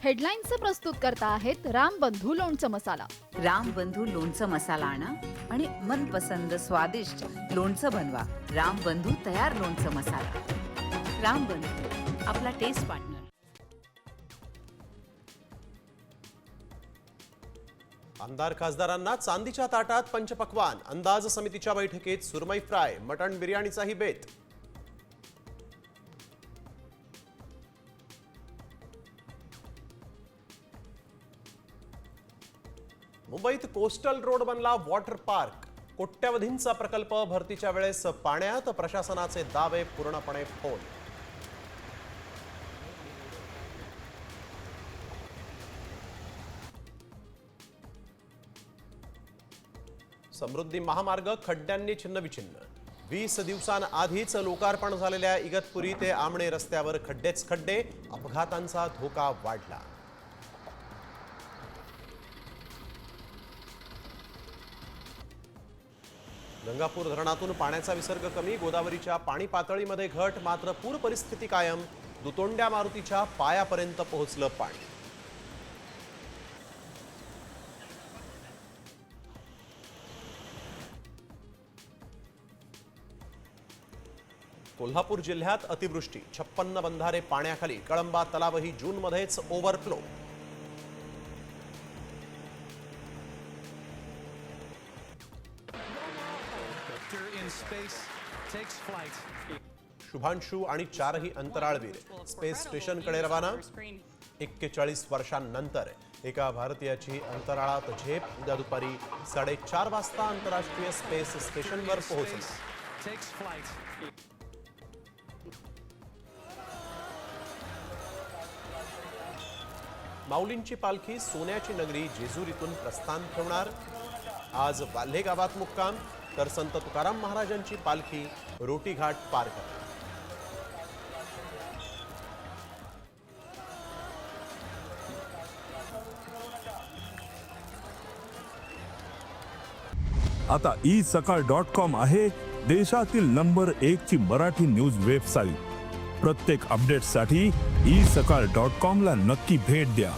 हेडलाईन्सचे प्रस्तुत करता आहेत रामबंधू लोणचं मसाला. रामबंधू लोणचं मसाला आणा आणि मनपसंद स्वादिष्ट लोणचं बनवा. रामबंधू तयार लोणचं मसाला. रामबंधू, आपला टेस्ट पार्टनर. आमदार खासदारांना चांदीच्या ताटात पंचपक्वान. अंदाज समितीच्या बैठकीत सुरमई फ्राय, मटण बिर्याणीचाही बेत. मुंबईत कोस्टल रोड बनला वॉटर पार्क. कोट्यवधींचा प्रकल्प भरतीच्या वेळेस पाण्यात. प्रशासनाचे दावे पूर्णपणे फोल. समृद्धी महामार्ग खड्ड्यांनी छिन्नविछिन्न. 20 दिवसांआधीच लोकार्पण झालेल्या इगतपुरी ते आमणे रस्त्यावर खड्डेच खड्डे. अपघातांचा धोका वाढला. गंगापूर धरणातून पाण्याचा विसर्ग कमी. गोदावरीच्या पाणी पातळीमध्ये घट, मात्र पूर परिस्थिती कायम. दुतोंड्या मारुतीच्या पायापर्यंत पोहोचलं पाणी. कोल्हापूर जिल्ह्यात अतिवृष्टी. 56 बंधारे पाण्याखाली. कळंबा तलावही जूनमध्येच ओव्हरफ्लो. शुभांशु आणि 4ही अंतराळवीर स्पेस स्टेशनकडे रवाना. 41 वर्षांनंतर एका भारतीयाची अंतराळात झेप. उद्या दुपारी 4:30 वाजता आंतरराष्ट्रीय स्पेस स्टेशनवर पोहोचेल. माऊलींची पालखी सोन्याची नगरी जेजुरीतून प्रस्थान ठेवणार. आज वाल्हे गावात मुक्काम, तर संत तुकाराम महाराजांची पालखी रोटी घाट पार करणार. आता isakal.com आहे देशातील नंबर 1 ची मराठी न्यूज वेबसाईट. प्रत्येक अपडेटसाठी isakal.com ला नक्की भेट द्या.